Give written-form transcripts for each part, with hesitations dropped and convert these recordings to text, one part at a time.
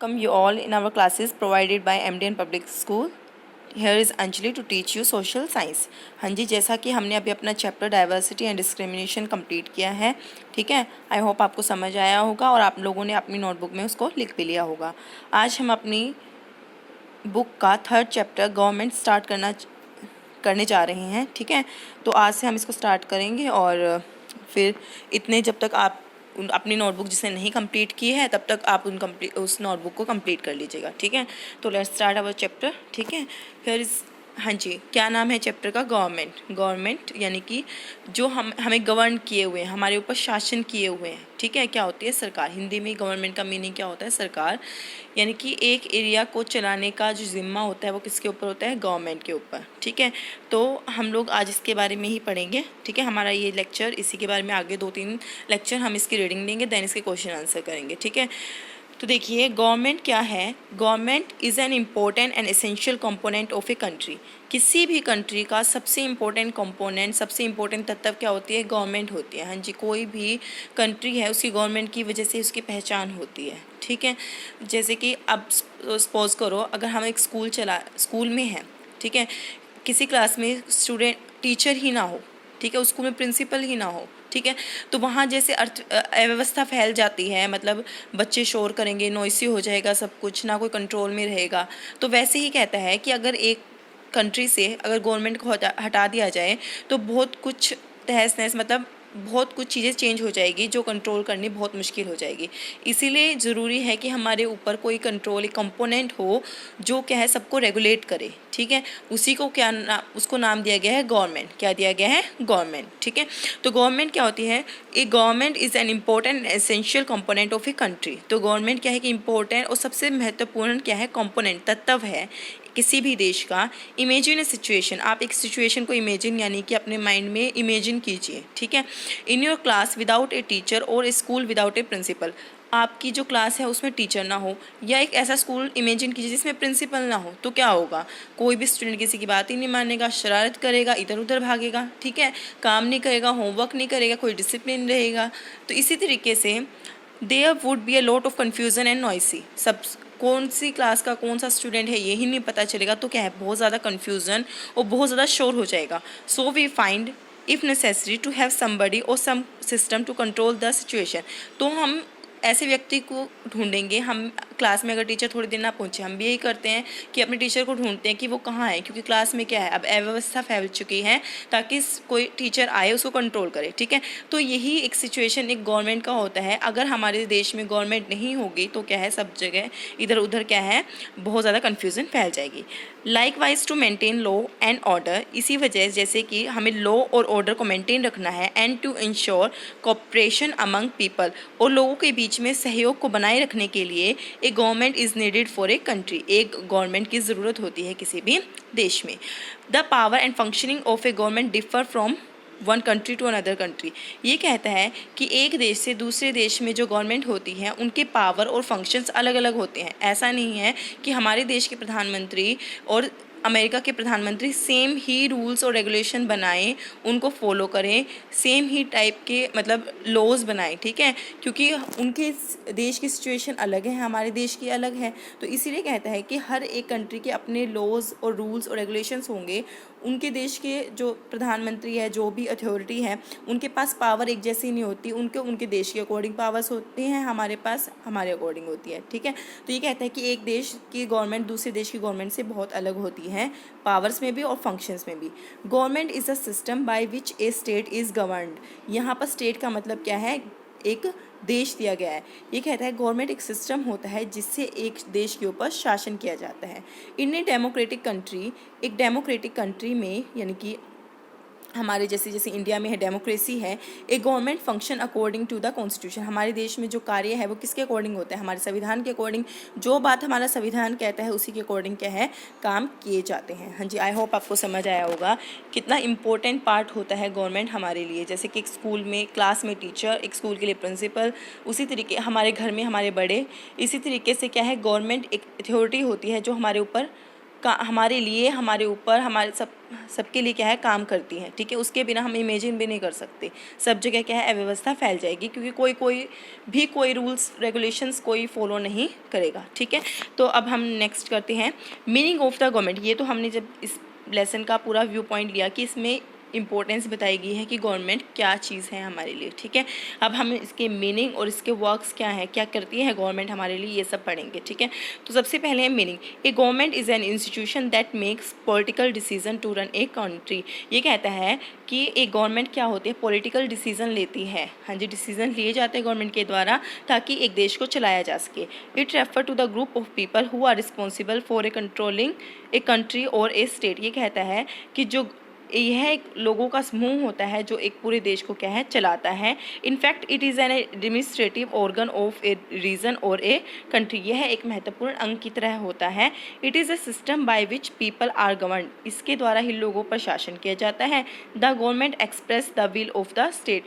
Welcome you all in our classes provided by MDN Public School. Here is Anjali to teach you social science. हाँ जी, जैसा कि हमने अभी अपना chapter diversity and discrimination complete किया है, ठीक है। आई होप आपको समझ आया होगा और आप लोगों ने अपनी नोटबुक में उसको लिख भी लिया होगा। आज हम अपनी बुक का 3rd चैप्टर गवर्नमेंट स्टार्ट करने जा रहे हैं, ठीक है। तो आज से हम इसको स्टार्ट करेंगे और फिर इतने जब तक आप अपनी नोटबुक जिसने नहीं कंप्लीट की है तब तक आप उस नोटबुक को कंप्लीट कर लीजिएगा, ठीक है। तो लेट्स स्टार्ट अवर चैप्टर, ठीक है। फिर हाँ जी, क्या नाम है चैप्टर का? गवर्नमेंट यानी कि जो हमें गवर्न किए हुए हैं, हमारे ऊपर शासन किए हुए हैं, ठीक है। क्या होती है? सरकार। हिंदी में गवर्नमेंट का मीनिंग क्या होता है? सरकार। यानी कि एक एरिया को चलाने का जो जिम्मा होता है वो किसके ऊपर होता है? गवर्नमेंट के ऊपर, ठीक है। तो हम लोग आज इसके बारे में ही पढ़ेंगे, ठीक है। हमारा ये लेक्चर इसी के बारे में, आगे 2-3 लेक्चर हम इसकी रीडिंग लेंगे, देन इसके क्वेश्चन आंसर करेंगे, ठीक है। तो देखिए, गवर्नमेंट क्या है? Government is an important and essential component of a country. किसी भी कंट्री का सबसे इम्पोर्टेंट कंपोनेंट, सबसे इम्पोर्टेंट तत्व क्या होती है? गवर्नमेंट होती है। हाँ जी, कोई भी कंट्री है उसकी गवर्नमेंट की वजह से उसकी पहचान होती है, ठीक है। जैसे कि अब सपोज करो, अगर हम एक स्कूल में हैं, ठीक है, किसी क्लास में स्टूडेंट टीचर ही ना हो, ठीक है, उस स्कूल में प्रिंसिपल ही ना हो, ठीक है, तो वहाँ जैसे अव्यवस्था फैल जाती है, मतलब बच्चे शोर करेंगे, नॉइसी हो जाएगा सब कुछ, ना कोई कंट्रोल में रहेगा। तो वैसे ही कहता है कि अगर एक कंट्री से अगर गवर्नमेंट को हटा दिया जाए तो बहुत कुछ तहस नहस, मतलब बहुत कुछ चीज़ें चेंज हो जाएगी जो कंट्रोल करनी बहुत मुश्किल हो जाएगी। इसीलिए ज़रूरी है कि हमारे ऊपर कोई कंट्रोल कंपोनेंट हो जो क्या है, सबको रेगुलेट करे, ठीक है। उसी को उसको नाम दिया गया है गवर्नमेंट। क्या दिया गया है? गवर्नमेंट, ठीक है। तो गवर्नमेंट क्या होती है? A government is an important essential component of a country. तो गवर्नमेंट क्या है कि इम्पोर्टेंट और सबसे महत्वपूर्ण क्या है? कंपोनेंट, तत्व है किसी भी देश का। इमेजिन ए सिचुएशन, आप एक सिचुएशन को इमेजिन यानी कि अपने माइंड में इमेजिन कीजिए, ठीक है। In your class without a teacher और ए स्कूल विदाउट ए प्रिंसिपल। आपकी जो क्लास है उसमें टीचर ना हो, या एक ऐसा स्कूल इमेजिन कीजिए जिसमें प्रिंसिपल ना हो, तो क्या होगा? कोई भी स्टूडेंट किसी की बात ही नहीं मानेगा, शरारत करेगा, इधर उधर भागेगा, ठीक है, काम नहीं करेगा, होमवर्क नहीं करेगा, कोई डिसिप्लिन रहेगा। तो इसी तरीके से there would be a lot of confusion and noisy. सब कौन सी क्लास का कौन सा स्टूडेंट है यही नहीं पता चलेगा, तो क्या है, बहुत ज़्यादा कन्फ्यूज़न और बहुत ज़्यादा शोर हो जाएगा। So we find if necessary to have somebody और some system to control the situation. तो हम ऐसे व्यक्ति को ढूंढेंगे। हम क्लास में अगर टीचर थोड़ी देर ना पहुंचे, हम भी यही करते हैं कि अपने टीचर को ढूंढते हैं कि वो कहाँ है, क्योंकि क्लास में क्या है, अब अव्यवस्था फैल चुकी है, ताकि कोई टीचर आए उसको कंट्रोल करे, ठीक है। तो यही एक सिचुएशन एक गवर्नमेंट का होता है। अगर हमारे देश में गवर्नमेंट नहीं होगी तो क्या है, सब जगह इधर उधर क्या है, बहुत ज़्यादा कन्फ्यूज़न फैल जाएगी। Likewise to maintain law and order, इसी वजह जैसे कि हमें लॉ और ऑर्डर को मेंटेन रखना है, and to ensure cooperation among people, और लोगों के बीच में सहयोग को बनाए रखने के लिए a government is needed for a country. एक गवर्नमेंट की ज़रूरत होती है किसी भी देश में। The power and functioning of a government differ from one country to another country. ये कहता है कि एक देश से दूसरे देश में जो गवर्नमेंट होती है उनके पावर और फंक्शंस अलग अलग होते हैं। ऐसा नहीं है कि हमारे देश के प्रधानमंत्री और अमेरिका के प्रधानमंत्री सेम ही रूल्स और रेगुलेशन बनाएं, उनको फॉलो करें, सेम ही टाइप के मतलब लॉज बनाएं, ठीक है, क्योंकि उनके देश की सिचुएशन अलग है, हमारे देश की अलग है। तो इसीलिए कहता है कि हर एक कंट्री के अपने लॉज और रूल्स और रेगुलेशंस होंगे। उनके देश के जो प्रधानमंत्री है, जो भी अथॉरिटी है, उनके पास पावर एक जैसी नहीं होती, उनके देश के अकॉर्डिंग पावर्स होती हैं, हमारे पास हमारे अकॉर्डिंग होती है, ठीक है। तो ये कहता है कि एक देश की गवर्नमेंट दूसरे देश की गवर्नमेंट से बहुत अलग होती है, पावर्स में भी और फंक्शंस में भी। Government is a system by which A state is governed. यहाँ पर स्टेट का मतलब क्या है? एक देश दिया गया है। ये कहता है गवर्नमेंट एक सिस्टम होता है जिससे एक देश के ऊपर शासन किया जाता है। इन ए डेमोक्रेटिक कंट्री, एक डेमोक्रेटिक कंट्री में, यानी कि हमारे जैसे जैसे इंडिया में है डेमोक्रेसी है, एक government function according to the constitution. हमारे देश में जो कार्य है वो किसके अकॉर्डिंग होता है? हमारे संविधान के अकॉर्डिंग। जो बात हमारा संविधान कहता है उसी के अकॉर्डिंग क्या है, काम किए जाते हैं। हाँ जी, आई होप आपको समझ आया होगा कितना इंपॉर्टेंट पार्ट होता है गवर्नमेंट हमारे लिए। जैसे कि एक स्कूल में क्लास में टीचर, एक स्कूल के लिए प्रिंसिपल, उसी तरीके हमारे घर में हमारे बड़े। इसी तरीके से क्या है, गवर्नमेंट एक अथॉरिटी होती है जो हमारे ऊपर हमारे लिए, हमारे ऊपर, हमारे सबके लिए क्या है, काम करती हैं, ठीक है। उसके बिना हम इमेजिन भी नहीं कर सकते। सब जगह क्या है, अव्यवस्था फैल जाएगी, क्योंकि कोई रूल्स रेगुलेशंस कोई फॉलो नहीं करेगा, ठीक है। तो अब हम नेक्स्ट करते हैं मीनिंग ऑफ द गवर्नमेंट। ये तो हमने जब इस लेसन का पूरा व्यू पॉइंट लिया कि इसमें इम्पोर्टेंस बताई गई है कि गवर्नमेंट क्या चीज़ है हमारे लिए, ठीक है। अब हम इसके मीनिंग और इसके वर्क्स क्या है, क्या करती है गवर्नमेंट हमारे लिए, ये सब पढ़ेंगे, ठीक है। तो सबसे पहले है meaning. A government is an institution that makes political decision to run a country. ये कहता है कि एक गवर्नमेंट क्या होती है, पॉलिटिकल डिसीजन लेती है। हाँ जी, डिसीजन लिए जाते हैं गवर्नमेंट के द्वारा ताकि एक देश को चलाया जा सके। It refer to the group of people who are responsible for a controlling a country और ए स्टेट। ये कहता है कि जो यह एक लोगों का समूह होता है जो एक पूरे देश को क्या है, चलाता है। In fact it is an administrative organ of a region और ए कंट्री। यह एक महत्वपूर्ण अंग की तरह होता है। It is a system by which people are govern. इसके द्वारा ही लोगों पर शासन किया जाता है। The government express the will of the state.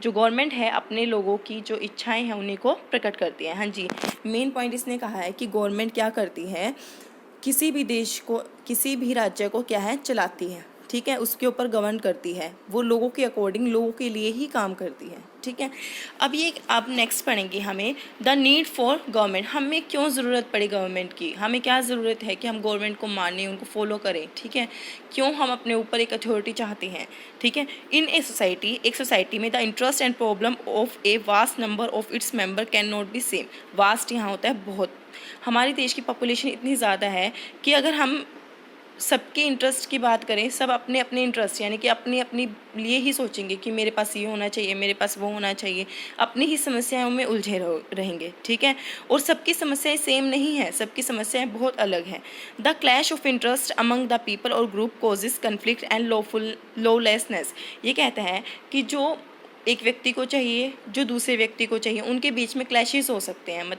जो गवर्नमेंट है अपने लोगों की जो इच्छाएं हैं उन्हीं को प्रकट करती है। हाँ जी, मेन पॉइंट इसने कहा है कि गवर्नमेंट क्या करती है, किसी भी देश को, किसी भी राज्य को क्या है, चलाती है, ठीक है। उसके ऊपर गवर्न करती है, वो लोगों के अकॉर्डिंग, लोगों के लिए ही काम करती है, ठीक है। अब नेक्स्ट पढ़ेंगे हमें द नीड फॉर गवर्नमेंट। हमें क्यों ज़रूरत पड़ी गवर्नमेंट की, हमें क्या ज़रूरत है कि हम गवर्नमेंट को मानें, उनको फॉलो करें, ठीक है। क्यों हम अपने ऊपर एक अथॉरिटी चाहते हैं, ठीक है। इन ए सोसाइटी, एक सोसाइटी में the interest and problem of a vast number of its member can not be same. Vast यहाँ होता है बहुत। हमारे देश की पॉपुलेशन इतनी ज़्यादा है कि अगर हम सबके इंटरेस्ट की बात करें, सब अपने अपने इंटरेस्ट यानी कि अपनी अपनी लिए ही सोचेंगे कि मेरे पास ये होना चाहिए, मेरे पास वो होना चाहिए, अपनी ही समस्याओं में उलझे रहेंगे, ठीक है। और सबकी समस्याएं सेम नहीं है, सबकी समस्याएं बहुत अलग हैं। The clash of interest among the people और group causes conflict and lawlessness. ये कहता है कि जो एक व्यक्ति को चाहिए, जो दूसरे व्यक्ति को चाहिए, उनके बीच में क्लैशेस हो सकते हैं,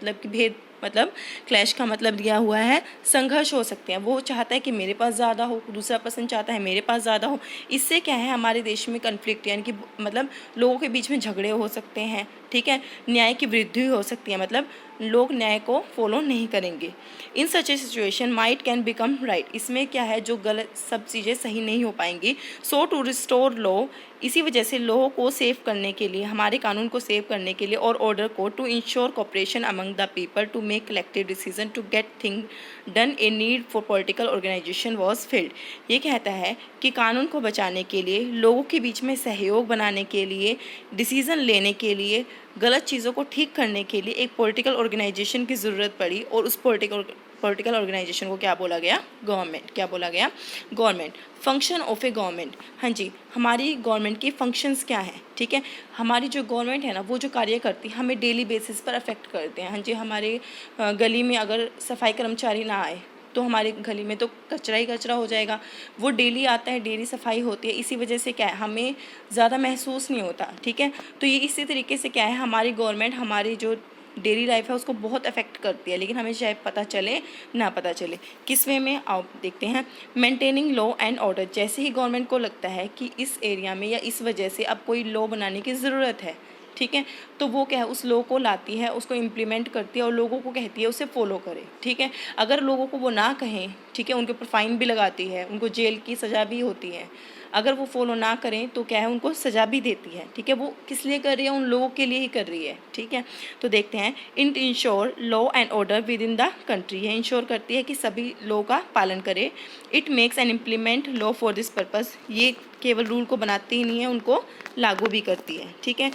मतलब क्लैश का मतलब दिया हुआ है संघर्ष हो सकते हैं। वो चाहता है कि मेरे पास ज़्यादा हो, दूसरा पर्सन चाहता है मेरे पास ज़्यादा हो। इससे क्या है, हमारे देश में कन्फ्लिक्ट यानी कि मतलब लोगों के बीच में झगड़े हो सकते हैं, ठीक है। न्याय की वृद्धि हो सकती है, मतलब लोग न्याय को फॉलो नहीं करेंगे। In such a situation might can become right. इसमें क्या है, जो गलत सब चीज़ें सही नहीं हो पाएंगी। सो टू रिस्टोर लॉ, इसी वजह से लॉ को सेव करने के लिए, हमारे कानून को सेव करने के लिए, और ऑर्डर को, to ensure cooperation among the people to make collective decision to get thing done, a need for political organisation was filled. ये कहता है कि कानून को बचाने के लिए, लोगों के बीच में सहयोग बनाने के लिए, डिसीज़न लेने के लिए, गलत चीज़ों को ठीक करने के लिए एक पॉलिटिकल ऑर्गेनाइजेशन की ज़रूरत पड़ी। और उस पॉलिटिकल ऑर्गेनाइजेशन को क्या बोला गया, गवर्नमेंट। क्या बोला गया, government. Function of a government. हाँ जी, हमारी गवर्नमेंट के फंक्शंस क्या हैं, ठीक है। हमारी जो गवर्नमेंट है ना, वो जो कार्य करती है हमें डेली बेसिस पर अफेक्ट करते हैं। हाँ जी, हमारे गली में अगर सफाई कर्मचारी ना आए तो हमारे गली में तो कचरा ही कचरा हो जाएगा। वो डेली आता है, डेली सफाई होती है, इसी वजह से क्या है, हमें ज़्यादा महसूस नहीं होता, ठीक है। तो ये इसी तरीके से क्या है, हमारी गवर्नमेंट हमारी जो डेली लाइफ है उसको बहुत अफेक्ट करती है, लेकिन हमें चाहे पता चले ना पता चले। किस वे में, आओ देखते हैं। Maintaining law and order. जैसे ही गवर्नमेंट को लगता है कि इस एरिया में या इस वजह से अब कोई लॉ बनाने की ज़रूरत है, ठीक है, तो वो क्या है, उस लॉ को लाती है, उसको इम्प्लीमेंट करती है और लोगों को कहती है उसे फॉलो करें, ठीक है। अगर लोगों को वो ना कहें, ठीक है, उनके ऊपर फाइन भी लगाती है, उनको जेल की सज़ा भी होती है। अगर वो फॉलो ना करें तो क्या है, उनको सज़ा भी देती है, ठीक है। वो किस लिए कर रही है, उन लोगों के लिए ही कर रही है, ठीक है। तो देखते हैं, in ensure law and order within the country. ये इंश्योर करती है कि सभी लॉ का पालन करे। It makes and implement law for this purpose. ये केवल रूल को बनाती ही नहीं है, उनको लागू भी करती है, ठीक है।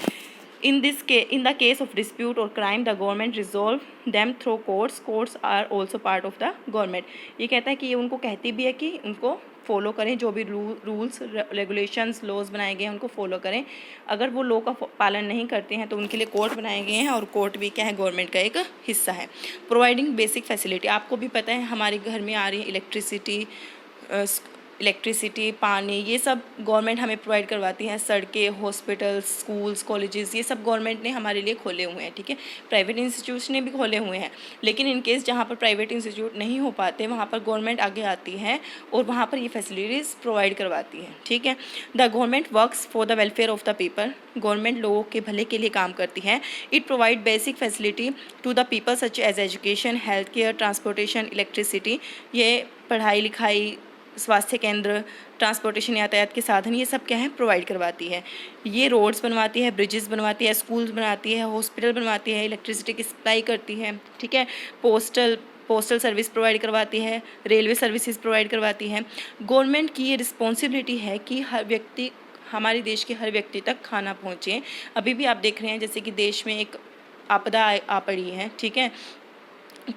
In the case of dispute or crime, the government resolve them through courts. Courts are also part of the government. ये कहता है कि ये उनको कहती भी है कि उनको फॉलो करें, जो भी रूल्स रेगुलेशंस लॉज बनाए गए हैं उनको फॉलो करें। अगर वो लॉ का पालन नहीं करते हैं तो उनके लिए कोर्ट बनाए गए हैं, और कोर्ट भी क्या है, गवर्नमेंट का एक हिस्सा है। Providing basic facility. आपको भी पता है हमारे घर में आ रही है इलेक्ट्रिसिटी, इलेक्ट्रिसिटी, पानी, ये सब गवर्नमेंट हमें प्रोवाइड करवाती है। सड़कें, हॉस्पिटल्स, स्कूल्स, कॉलेजेस, ये सब गवर्नमेंट ने हमारे लिए खोले हुए हैं, ठीक है। प्राइवेट इंस्टीट्यूट्स ने भी खोले हुए हैं, लेकिन इन केस जहाँ पर प्राइवेट इंस्टीट्यूट नहीं हो पाते वहाँ पर गवर्नमेंट आगे आती है और वहाँ पर ये फैसिलिटीज़ प्रोवाइड करवाती है, ठीक है। The government works for the welfare of the people, government लोगों के भले के लिए काम करती है। It provide basic facility to the people such as education, health care, transportation, electricity, ये पढ़ाई लिखाई, स्वास्थ्य केंद्र, ट्रांसपोर्टेशन, यातायात के साधन, ये सब क्या है प्रोवाइड करवाती है। ये रोड्स बनवाती है, ब्रिजेस बनवाती है, स्कूल्स बनाती है, हॉस्पिटल बनवाती है, इलेक्ट्रिसिटी की सप्लाई करती है, ठीक है। पोस्टल सर्विस प्रोवाइड करवाती है, रेलवे सर्विसेज प्रोवाइड करवाती है। गवर्नमेंट की ये रिस्पॉन्सिबिलिटी है कि हर व्यक्ति, हमारे देश के हर व्यक्ति तक खाना पहुँचे। अभी भी आप देख रहे हैं जैसे कि देश में एक आपदा आ पड़ी है, ठीक है,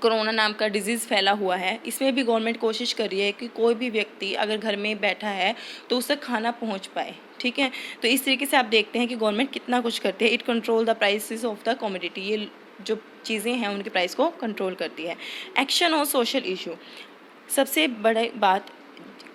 कोरोना नाम का डिजीज़ फैला हुआ है। इसमें भी गवर्नमेंट कोशिश कर रही है कि कोई भी व्यक्ति अगर घर में बैठा है तो उस तक खाना पहुंच पाए, ठीक है। तो इस तरीके से आप देखते हैं कि गवर्नमेंट कितना कुछ करती है। It control the prices of the commodity, ये जो चीज़ें हैं उनके प्राइस को कंट्रोल करती है। एक्शन ऑन सोशल इशू, सबसे बड़ी बात,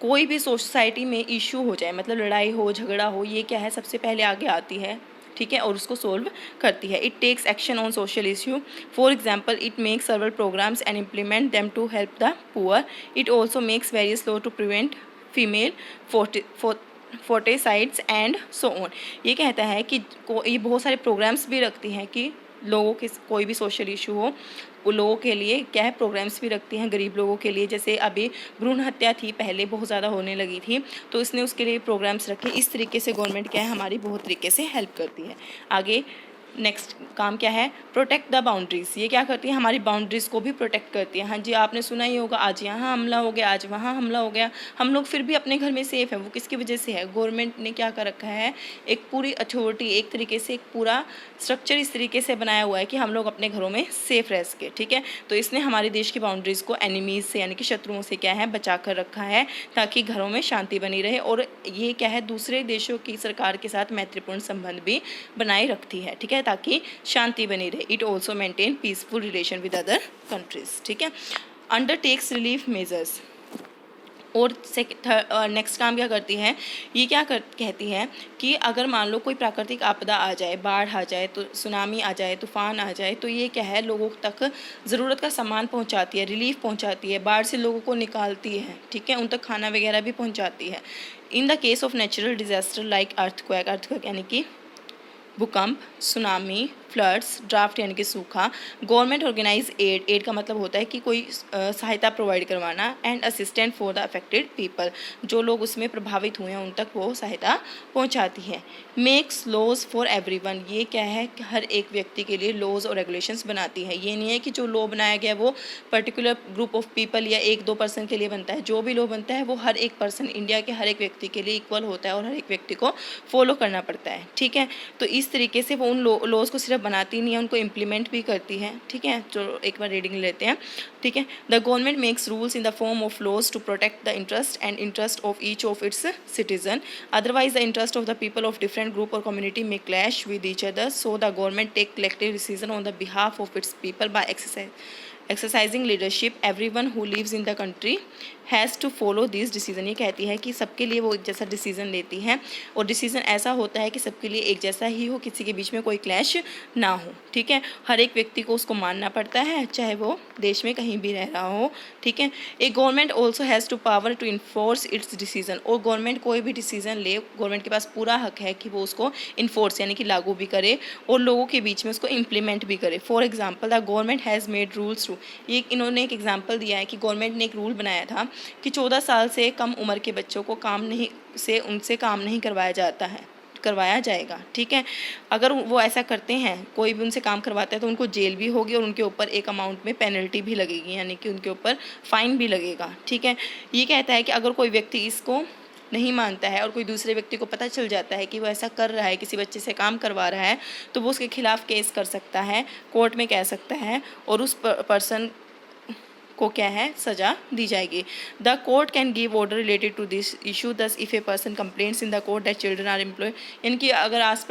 कोई भी सोसाइटी में इशू हो जाए, मतलब लड़ाई हो, झगड़ा हो, ये क्या है सबसे पहले आगे आती है, ठीक है, और उसको सोल्व करती है। It takes action on social issue, for example it makes several programmes and implement them to help the poor. It also makes various law to prevent female foeticides and so on. ये कहता है कि ये बहुत सारे programmes भी रखती हैं कि लोगों के कोई भी सोशल इशू हो वो लोगों के लिए क्या है प्रोग्राम्स भी रखती हैं, गरीब लोगों के लिए। जैसे अभी भ्रूण हत्या थी, पहले बहुत ज़्यादा होने लगी थी, तो इसने उसके लिए प्रोग्राम्स रखे। इस तरीके से गवर्नमेंट क्या है हमारी बहुत तरीके से हेल्प करती है। आगे नेक्स्ट काम क्या है, प्रोटेक्ट द बाउंड्रीज, ये क्या करती है हमारी बाउंड्रीज को भी प्रोटेक्ट करती है। हाँ जी, आपने सुना ही होगा आज यहाँ हमला हो गया, आज वहाँ हमला हो गया, हम लोग फिर भी अपने घर में सेफ़ है। वो किसकी वजह से है, गवर्नमेंट ने क्या कर रखा है, एक पूरी अथॉरिटी, एक तरीके से एक पूरा स्ट्रक्चर इस तरीके से बनाया हुआ है कि हम लोग अपने घरों में सेफ़ रह सके, ठीक है। तो इसने हमारे देश की बाउंड्रीज़ को एनिमीज़ से यानी कि शत्रुओं से क्या है बचा कर रखा है, ताकि घरों में शांति बनी रहे। और ये क्या है दूसरे देशों की सरकार के साथ मैत्रीपूर्ण संबंध भी बनाए रखती है, ठीक है, ताकि शांति बनी रहे। It also maintain peaceful relation with other countries, ठीक है। अंडरटेक्स रिलीफ मेजर्स, और नेक्स्ट काम क्या करती है, ये क्या कहती है कि अगर मान लो कोई प्राकृतिक आपदा आ जाए, बाढ़ आ जाए, तो सुनामी आ जाए, तूफान आ जाए, तो ये क्या है लोगों तक ज़रूरत का सामान पहुंचाती है, रिलीफ पहुंचाती है, बाढ़ से लोगों को निकालती है, ठीक है, उन तक खाना वगैरह भी पहुंचाती है। In the case of natural disaster like earthquake यानी कि भूकंप, सुनामी, फ्लड्स, ड्राफ्ट यानी कि सूखा, गवर्नमेंट ऑर्गेनाइज एड का मतलब होता है कि कोई सहायता प्रोवाइड करवाना, and assistant for the affected people, जो लोग उसमें प्रभावित हुए हैं उन तक वो सहायता पहुंचाती है। मेक्स लॉज फॉर एवरीवन, ये क्या है कि हर एक व्यक्ति के लिए लॉज और रेगुलेशंस बनाती है। ये नहीं है कि जो लॉ बनाया गया वो पर्टिकुलर ग्रुप ऑफ पीपल या 1-2 पर्सन के लिए बनता है। जो भी लॉ बनता है वो हर एक पर्सन, इंडिया के हर एक व्यक्ति के लिए इक्वल होता है और हर एक व्यक्ति को फॉलो करना पड़ता है, ठीक है। तो इस तरीके से वो उन लॉज को सिर्फ बनाती नहीं है, उनको इम्प्लीमेंट भी करती है, ठीक है। जो एक बार रीडिंग लेते हैं, ठीक है। The government makes rules in the form of laws to protect the interest of each of its citizen, otherwise the interest of the people of different group और कम्युनिटी में clash with each other, so the government take collective decision on the behalf of its people by exercising leadership. Everyone who lives in the country has to follow this decision, ये कहती है कि सबके लिए वो एक जैसा डिसीज़न लेती है और डिसीज़न ऐसा होता है कि सबके लिए एक जैसा ही हो, किसी के बीच में कोई क्लैश ना हो, ठीक है। हर एक व्यक्ति को उसको मानना पड़ता है, चाहे वो देश में कहीं भी रह रहा हो, ठीक है। A government also has to power to enforce its decision, और गवर्नमेंट कोई भी डिसीज़न ले, गवर्नमेंट के पास पूरा हक है कि वो उसको इन्फोर्स यानी कि लागू भी करे और लोगों के बीच में उसको इम्प्लीमेंट भी करे। For example the government has made rules to, ये इन्होंने एक एग्जाम्पल दिया है कि गवर्नमेंट ने एक रूल बनाया था कि 14 साल से कम उम्र के बच्चों को उनसे काम नहीं करवाया जाएगा, ठीक है। अगर वो ऐसा करते हैं, कोई भी उनसे काम करवाता है, तो उनको जेल भी होगी और उनके ऊपर एक अमाउंट में पेनल्टी भी लगेगी, यानी कि उनके ऊपर फाइन भी लगेगा, ठीक है। ये कहता है कि अगर कोई व्यक्ति इसको नहीं मानता है और कोई दूसरे व्यक्ति को पता चल जाता है कि वो ऐसा कर रहा है, किसी बच्चे से काम करवा रहा है, तो वो उसके खिलाफ केस कर सकता है, कोर्ट में कह सकता है और उस पर्सन को क्या है सज़ा दी जाएगी। The court can give order related to this issue. Thus if a person complaints in the court that children are employ, यानी कि अगर आस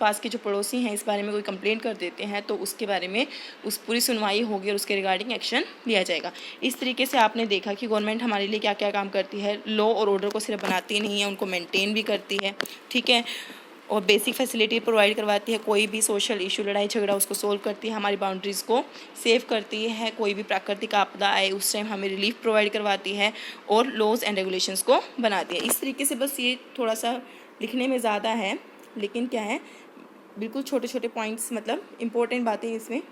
पास के जो पड़ोसी हैं इस बारे में कोई कंप्लेंट कर देते हैं तो उसके बारे में उस पूरी सुनवाई होगी और उसके रिगार्डिंग एक्शन लिया जाएगा। इस तरीके से आपने देखा कि गवर्नमेंट हमारे लिए क्या क्या काम करती है। लॉ और ऑर्डर को सिर्फ बनाती नहीं है, उनको मेंटेन भी करती है, ठीक है, और बेसिक फैसिलिटी प्रोवाइड करवाती है। कोई भी सोशल इशू, लड़ाई झगड़ा, उसको सोल्व करती है, हमारी बाउंड्रीज़ को सेव करती है। कोई भी प्राकृतिक आपदा आए उस टाइम हमें रिलीफ प्रोवाइड करवाती है और लॉज एंड रेगुलेशंस को बनाती है। इस तरीके से बस ये थोड़ा सा लिखने में ज़्यादा है, लेकिन क्या है बिल्कुल छोटे छोटे पॉइंट्स, मतलब इम्पोर्टेंट बातें इसमें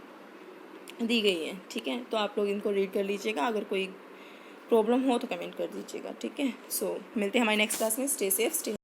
दी गई हैं, ठीक है। तो आप लोग इनको रीड कर लीजिएगा, अगर कोई प्रॉब्लम हो तो कमेंट कर दीजिएगा, ठीक है। सो मिलते हैं हमारी नेक्स्ट क्लास में। Stay safe, stay